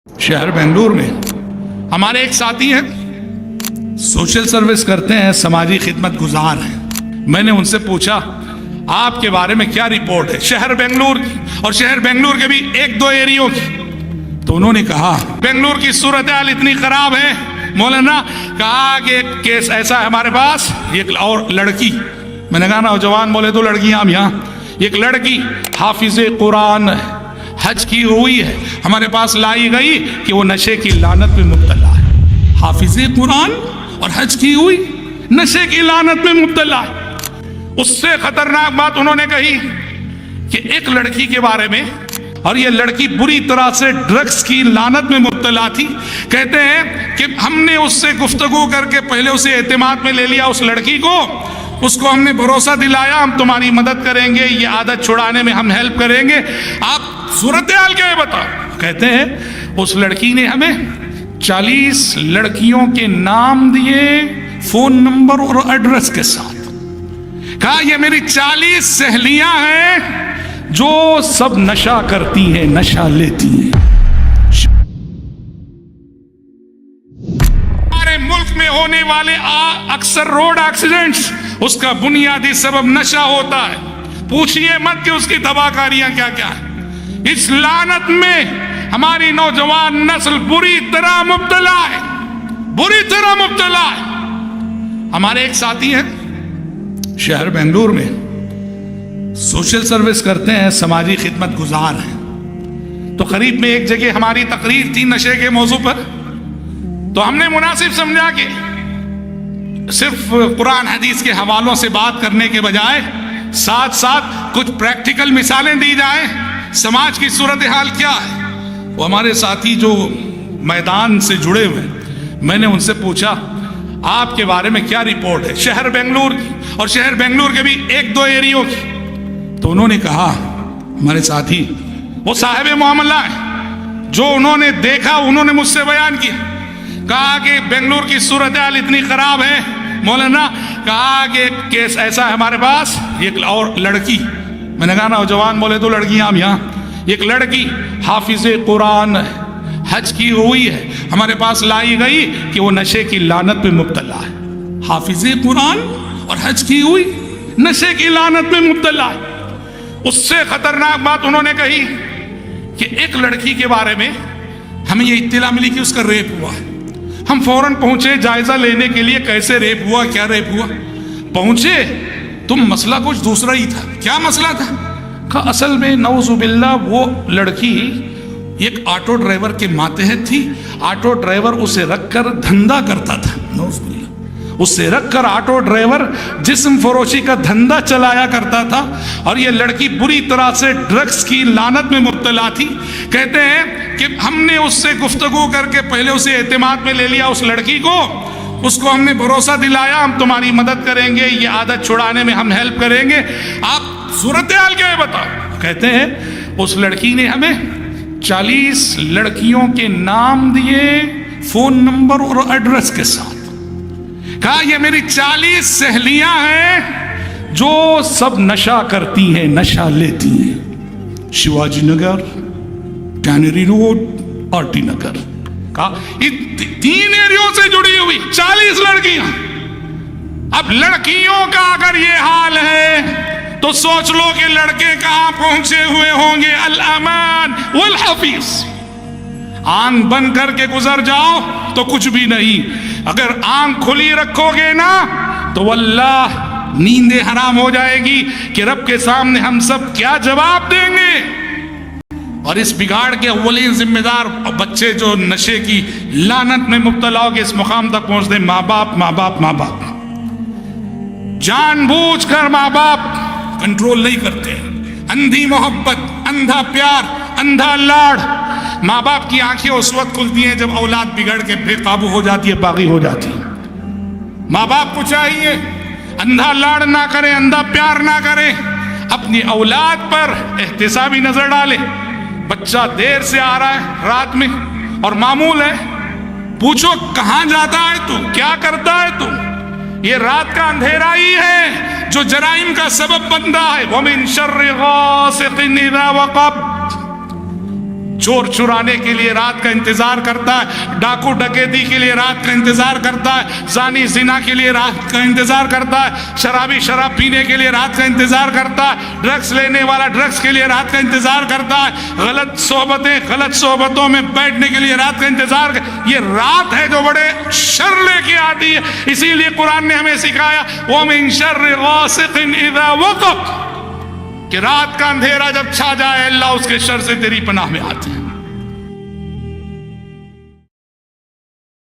شہر بنگلور میں ہمارے ایک ساتھی ہیں، سوشل سروس کرتے ہیں، سماجی خدمت گزار ہیں۔ میں نے ان سے پوچھا آپ کے بارے میں کیا رپورٹ ہے شہر بنگلور کی اور شہر بنگلور کے بھی ایک دو ایریوں کی؟ تو انہوں نے کہا بنگلور کی صورتحال اتنی خراب ہے مولانا، کہا کہ ایک کیس ایسا ہے ہمارے پاس، ایک اور لڑکی، میں نے کہا نوجوان بولے تو لڑکیاں ہم یہاں، ایک لڑکی حافظ قرآن حج کی ہوئی ہے، ہمارے پاس لائی گئی کہ وہ نشے کی لعنت میں مبتلا ہے۔ حافظ قرآن اور حج کی ہوئی نشے کی لعنت میں مبتلا ہے۔ اس سے خطرناک بات انہوں نے کہی کہ ایک لڑکی کے بارے میں، اور یہ لڑکی بری طرح سے ڈرگز کی لعنت میں مبتلا تھی، کہتے ہیں کہ ہم نے اس سے گفتگو کر کے پہلے اسے اعتماد میں لے لیا، اس لڑکی کو، اس کو ہم نے بھروسہ دلایا ہم تمہاری مدد کریں گے، یہ عادت چھڑانے میں ہم ہیلپ کریں گے، آپ صورتحال کیا ہے بتاؤ۔ کہتے ہیں اس لڑکی نے ہمیں 40 لڑکیوں کے نام دیے، فون نمبر اور ایڈریس کے ساتھ، کہا یہ میری 40 سہیلیاں ہیں جو سب نشہ کرتی ہیں، نشہ لیتی ہیں۔ ہمارے ملک میں ہونے والے اکثر روڈ ایکسیڈنٹس، اس کا بنیادی سبب نشہ ہوتا ہے۔ پوچھئے مت کہ اس کی تباہ کاریاں کیا کیا ہیں۔ اس لعنت میں ہماری نوجوان نسل بری طرح مبتلا ہے، بری طرح مبتلا ہے۔ ہمارے ایک ساتھی ہیں، شہر بنگلور میں سوشل سروس کرتے ہیں، سماجی خدمت گزار ہیں۔ تو قریب میں ایک جگہ ہماری تقریر تھی نشے کے موضوع پر، تو ہم نے مناسب سمجھا کہ صرف قرآن حدیث کے حوالوں سے بات کرنے کے بجائے ساتھ ساتھ کچھ پریکٹیکل مثالیں دی جائیں، سماج کی صورتحال کیا ہے۔ وہ ہمارے ساتھی جو میدان سے جڑے ہوئے، میں نے ان سے پوچھا آپ کے بارے میں کیا رپورٹ ہے شہر بنگلور کی اور شہر بنگلور کے بھی ایک دو ایریوں کی؟ تو انہوں نے کہا، ہمارے ساتھی وہ صاحب معاملہ ہیں، جو انہوں نے دیکھا انہوں نے مجھ سے بیان کیا، کہا کہ بنگلور کی صورتحال اتنی خراب ہے مولانا، کہا کہ ایک کیس ایسا ہے ہمارے پاس، ایک اور لڑکی، میں نے کہا نوجوان بولے تو لڑکیاں ہم یہاں، ایک لڑکی حافظ قرآن حج کی ہوئی ہے، ہمارے پاس لائی گئی کہ وہ نشے کی لعنت میں مبتلا ہے۔ حافظ قرآن اور حج کی ہوئی نشے کی لعنت میں مبتلا ہے۔ اس سے خطرناک بات انہوں نے کہی کہ ایک لڑکی کے بارے میں ہمیں یہ اطلاع ملی کہ اس کا ریپ ہوا ہے۔ ہم فوراً پہنچے جائزہ لینے کے لیے، کیسے ریپ ہوا، کیا ریپ ہوا۔ پہنچے تو مسئلہ کچھ دوسرا ہی تھا۔ کیا مسئلہ تھا؟ کہا اصل میں نعوذ باللہ وہ لڑکی ایک آٹو ڈرائیور کے ماتحت تھی، آٹو ڈرائیور اسے رکھ کر دھندا کرتا تھا، نعوذ باللہ اسے رکھ کر آٹو ڈرائیور جسم فروشی کا دھندا چلایا کرتا تھا، اور یہ لڑکی بری طرح سے ڈرگز کی لعنت میں مبتلا تھی۔ کہتے ہیں کہ ہم نے اس سے گفتگو کر کے پہلے اسے اعتماد میں لے لیا، اس لڑکی کو، اس کو ہم نے بھروسہ دلایا ہم تمہاری مدد کریں گے، یہ عادت چھڑانے میں ہم ہیلپ کریں گے، آپ صورتحال کیا ہے بتاؤ۔ کہتے ہیں اس لڑکی نے ہمیں 40 لڑکیوں کے نام دیے، فون نمبر اور ایڈریس کے ساتھ، کہا یہ میری 40 سہیلیاں ہیں جو سب نشہ کرتی ہیں، نشہ لیتی ہیں، شیواجی نگر، کینری روڈ، آرٹی نگر، کہا 3 ایریوں سے جڑی ہوئی 40 لڑکیاں۔ اب لڑکیوں کا اگر یہ حال ہے تو سوچ لو کہ لڑکے کہاں پہنچے ہوئے ہوں گے۔ الامان والحفیظ، آنکھ بند کر کے گزر جاؤ تو کچھ بھی نہیں، اگر آنکھ کھلی رکھو گے نا تو واللہ نیندیں حرام ہو جائے گی کہ رب کے سامنے ہم سب کیا جواب دیں گے۔ اور اس بگاڑ کے اولین ذمہ دار بچے جو نشے کی لعنت میں مبتلا ہو کے اس مقام تک پہنچتے ہیں، ماں باپ، ماں باپ، ماں باپ۔ جان بوجھ کر ماں باپ کنٹرول نہیں کرتے، اندھی محبت، اندھا پیار، اندھا لاڑ۔ ماں باپ کی آنکھیں اس وقت کھلتی ہیں جب اولاد بگڑ کے بے قابو ہو جاتی ہے، باغی ہو جاتی ہے۔ ماں باپ کو چاہیے اندھا لاڑ نہ کرے، اندھا پیار نہ کرے، اپنی اولاد پر احتسابی نظر ڈالے۔ بچہ دیر سے آ رہا ہے رات میں اور معمول ہے، پوچھو کہاں جاتا ہے تو، کیا کرتا ہے تو، یہ رات کا اندھیرا ہی ہے جو جرائم کا سبب بنتا ہے۔ وَمِن شَرِّ غَاسِقٍ إِذَا وَقَبَ، چور چرانے کے لیے رات کا انتظار کرتا ہے، ڈاکو ڈکیتی کے لیے رات کا انتظار کرتا ہے، زانی زنا کے لیے رات کا انتظار کرتا ہے، شرابی شراب پینے کے لیے رات کا انتظار کرتا ہے، ڈرگس لینے والا ڈرگس کے لیے رات کا انتظار کرتا ہے، غلط صحبتوں میں بیٹھنے کے لیے رات کا انتظار یہ رات ہے جو بڑے شر لے کے آتی ہے. اسی لیے قرآن نے ہمیں سکھایا وَمِن شَرِّ غَاسِقٍ إِذَا وَقَبَ کہ رات کا اندھیرا جب چھا جائے اللہ اس کے شر سے تیری پناہ میں آتے ہیں.